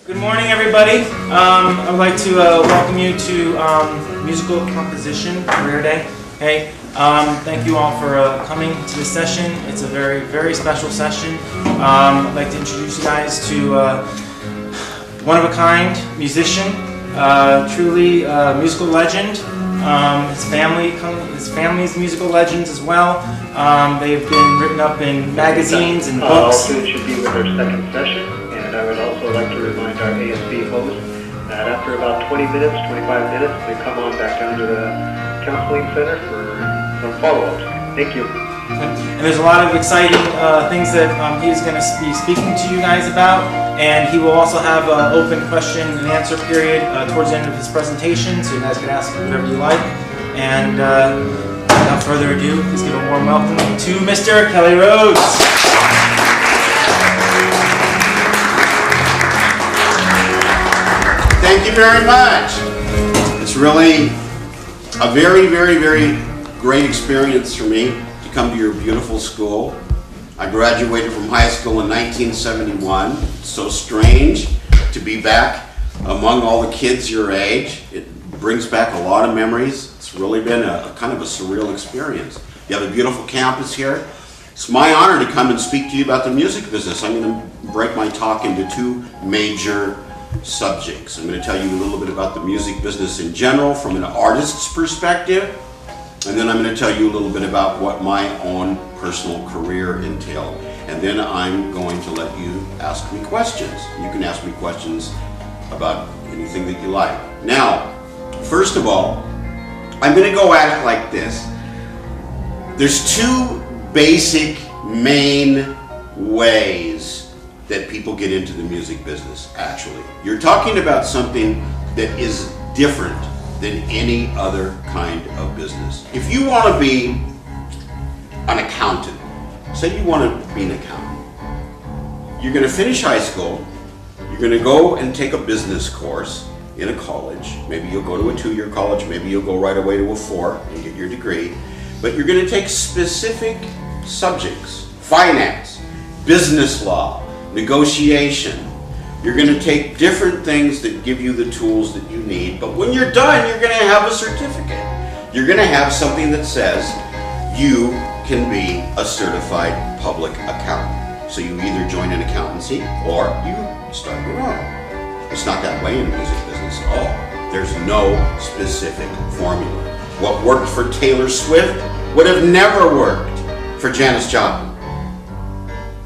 Good morning, everybody. I would like to welcome you to Musical Composition Career Day. Hey, thank you all for coming to this session. It's a very, very special session. I'd like to introduce you guys to one-of-a-kind musician, truly musical legend. His family's musical legends as well. They've been written up in magazines and books. Also, it should be with our second session, and I would also like to remind our ASB host that after about 20 minutes, 25 minutes, they come on back down to the counseling center for some follow-ups. Thank you. And there's a lot of exciting things that he's going to be speaking to you guys about, and he will also have an open question and answer period towards the end of his presentation, so you guys can ask whatever you like. And without further ado, please give a warm welcome to Mr. Kelle Rhoads. Thank you very much. It's really a very, very, very great experience for me to come to your beautiful school. I graduated from high school in 1971. It's so strange to be back among all the kids your age. It brings back a lot of memories. It's really been a kind of a surreal experience. You have a beautiful campus here. It's my honor to come and speak to you about the music business. I'm going to break my talk into two major subjects. I'm going to tell you a little bit about the music business in general from an artist's perspective, and then I'm going to tell you a little bit about what my own personal career entailed. And then I'm going to let you ask me questions. You can ask me questions about anything that you like. Now, first of all, I'm going to go at it like this. There's two basic main ways that people get into the music business, actually. You're talking about something that is different than any other kind of business. If you want to be an accountant, say you want to be an accountant, you're going to finish high school, you're going to go and take a business course in a college. Maybe you'll go to a 2-year college, maybe you'll go right away to a 4 and get your degree, but you're going to take specific subjects: finance, business law, negotiation. You're going to take different things that give you the tools that you need, but when you're done, you're going to have a certificate. You're going to have something that says you can be a certified public accountant. So you either join an accountancy or you start your own. It's not that way in the music business at all. There's no specific formula. What worked for Taylor Swift would have never worked for Janis Joplin.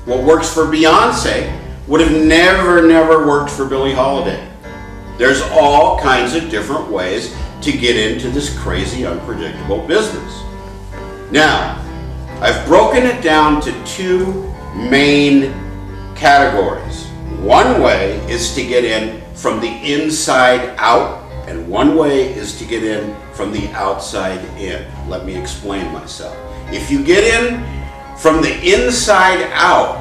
What works for Beyonce would have never worked for Billie Holiday. There's all kinds of different ways to get into this crazy, unpredictable business. Now, I've broken it down to two main categories. One way is to get in from the inside out, and one way is to get in from the outside in. Let me explain myself. If you get in from the inside out,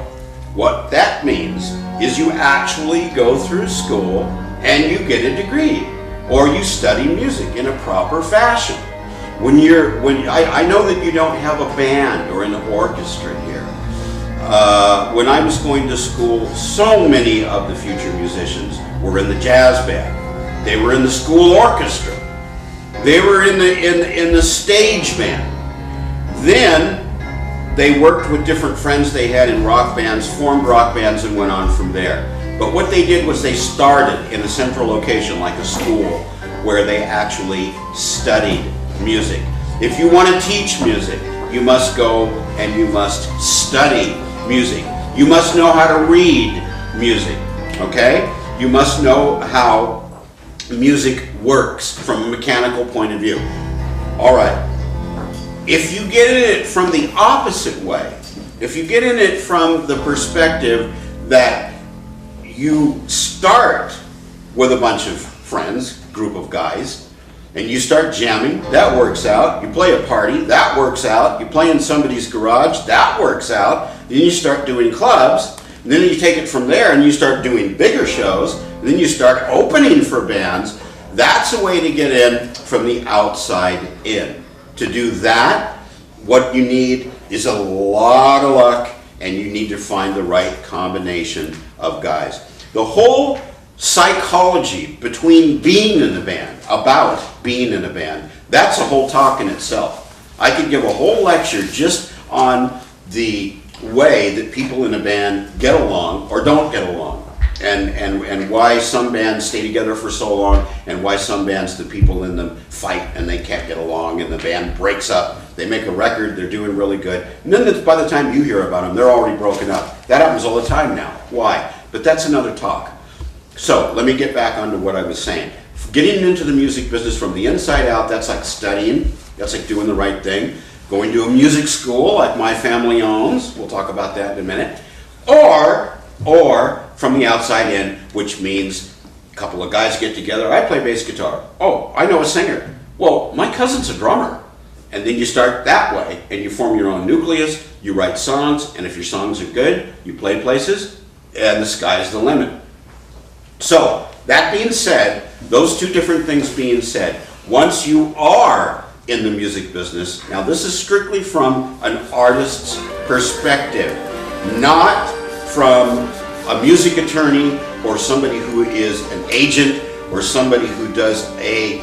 what that means is you actually go through school and you get a degree, or you study music in a proper fashion. I know that you don't have a band or an orchestra here. When I was going to school, so many of the future musicians were in the jazz band. They were in the school orchestra. They were in the stage band. Then they worked with different friends they had in rock bands, formed rock bands, and went on from there. But what they did was they started in a central location like a school where they actually studied music. If you want to teach music, you must go and you must study music. You must know how to read music, okay? You must know how music works from a mechanical point of view. All right. If you get in it from the opposite way, if you get in it from the perspective that you start with a bunch of friends, group of guys, and you start jamming, that works out. You play a party, that works out. You play in somebody's garage, that works out. Then you start doing clubs, and then you take it from there and you start doing bigger shows, and then you start opening for bands. That's a way to get in from the outside in. To do that, what you need is a lot of luck, and you need to find the right combination of guys. The whole psychology between being in the band, about being in a band, that's a whole talk in itself. I could give a whole lecture just on the way that people in a band get along or don't get along, and why some bands stay together for so long, and why some bands, the people in them fight and they can't get along and the band breaks up. They make a record, they're doing really good, and then by the time you hear about them, they're already broken up. That happens all the time now. Why? But that's another talk. So let me get back onto what I was saying. Getting into the music business from the inside out, that's like studying, that's like doing the right thing. Going to a music school like my family owns, we'll talk about that in a minute, or from the outside in, which means a couple of guys get together. I play bass guitar. Oh, I know a singer. Well, my cousin's a drummer. And then you start that way, and you form your own nucleus, you write songs, and if your songs are good, you play places, and the sky's the limit. So, that being said, those two different things being said, once you are in the music business, now this is strictly from an artist's perspective, not from a music attorney or somebody who is an agent or somebody who does a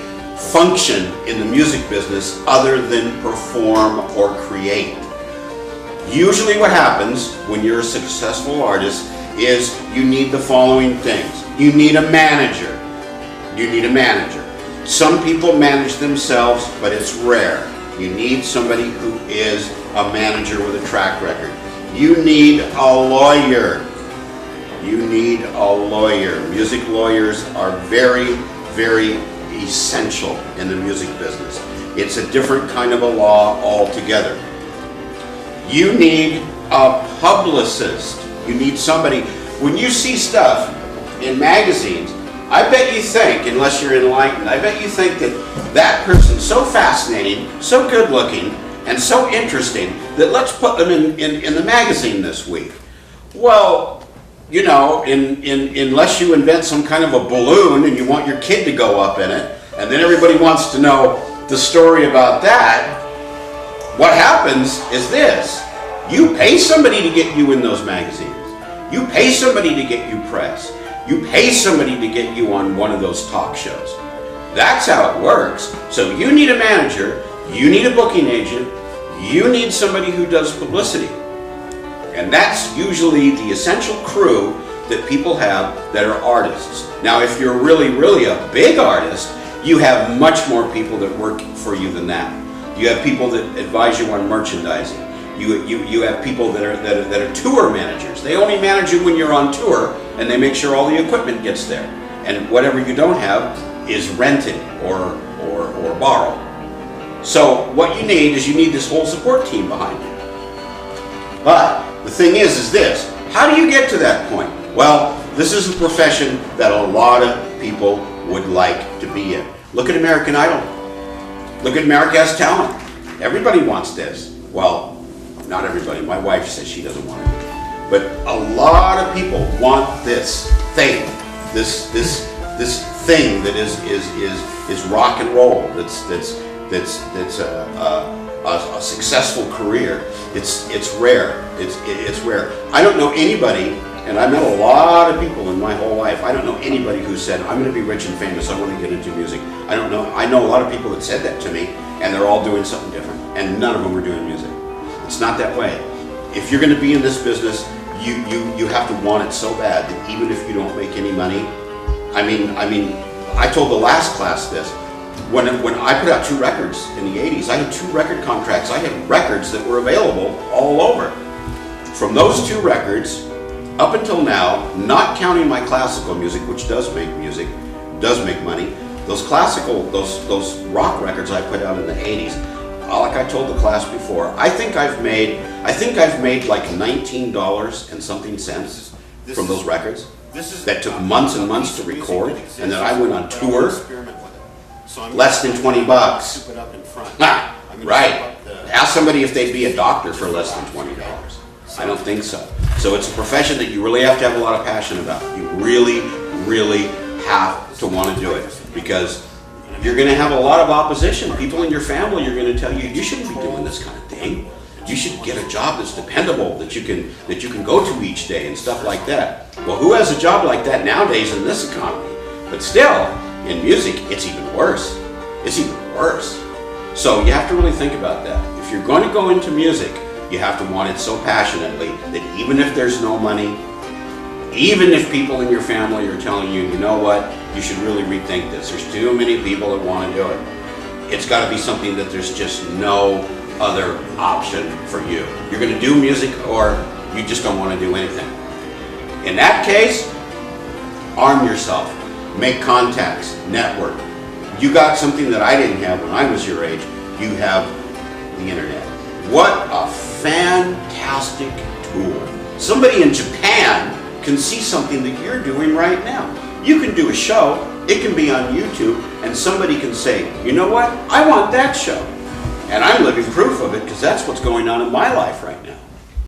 function in the music business other than perform or create. Usually what happens when you're a successful artist is you need the following things. You need a manager. You need a manager. Some people manage themselves, but it's rare. You need somebody who is a manager with a track record. You need a lawyer. You need a lawyer. Music lawyers are very, very essential in the music business. It's a different kind of a law altogether. You need a publicist. You need somebody. When you see stuff in magazines, I bet you think, unless you're enlightened, I bet you think that that person's so fascinating, so good looking, and so interesting that let's put them in the magazine this week. Well, you know, unless you invent some kind of a balloon and you want your kid to go up in it, and then everybody wants to know the story about that, what happens is this. You pay somebody to get you in those magazines. You pay somebody to get you press. You pay somebody to get you on one of those talk shows. That's how it works. So you need a manager, you need a booking agent, you need somebody who does publicity. And that's usually the essential crew that people have that are artists. Now, if you're really, really a big artist, you have much more people that work for you than that. You have people that advise you on merchandising. You have people that are tour managers. They only manage you when you're on tour, and they make sure all the equipment gets there. And whatever you don't have is rented or borrowed. So what you need is you need this whole support team behind you. But the thing is this, how do you get to that point? Well, this is a profession that a lot of people would like to be in. Look at American Idol. Look at America Has Talent. Everybody wants this. Well, not everybody. My wife says she doesn't want it. But a lot of people want this thing, this thing that is rock and roll. That's a successful career. It's rare. It's rare. I don't know anybody, and I've met a lot of people in my whole life. I don't know anybody who said, "I'm going to be rich and famous. I want to get into music." I don't know. I know a lot of people that said that to me, and they're all doing something different, and none of them were doing music. It's not that way. If you're going to be in this business, you have to want it so bad that even if you don't make any money, I mean, I told the last class this. When I put out 2 records in the 80s, I had 2 record contracts. I had records that were available all over. From those 2 records, up until now, not counting my classical music, which does make music, does make money, those rock records I put out in the 80s, like I told the class before, I think I've made like $19 and something cents from those records. That took months and months to record, and then I went on tour. Less than $20. Right. Ask somebody if they'd be a doctor for less than $20. I don't think so. So it's a profession that you really have to have a lot of passion about. You really, really have to want to do it, because you're going to have a lot of opposition. People in your family are going to tell you, you shouldn't be doing this kind of thing. You should get a job that's dependable, that you can go to each day and stuff like that. Well, who has a job like that nowadays in this economy? But still, in music, it's even worse. It's even worse. So you have to really think about that. If you're going to go into music, you have to want it so passionately that even if there's no money, even if people in your family are telling you, you know what, you should really rethink this. There's too many people that want to do it. It's got to be something that there's just no other option for you. You're going to do music or you just don't want to do anything. In that case, arm yourself, make contacts, network. You got something that I didn't have when I was your age. You have the internet. What a fantastic tool. Somebody in Japan can see something that you're doing right now. You can do a show, it can be on YouTube, and somebody can say, you know what, I want that show. And I'm living proof of it because that's what's going on in my life right now.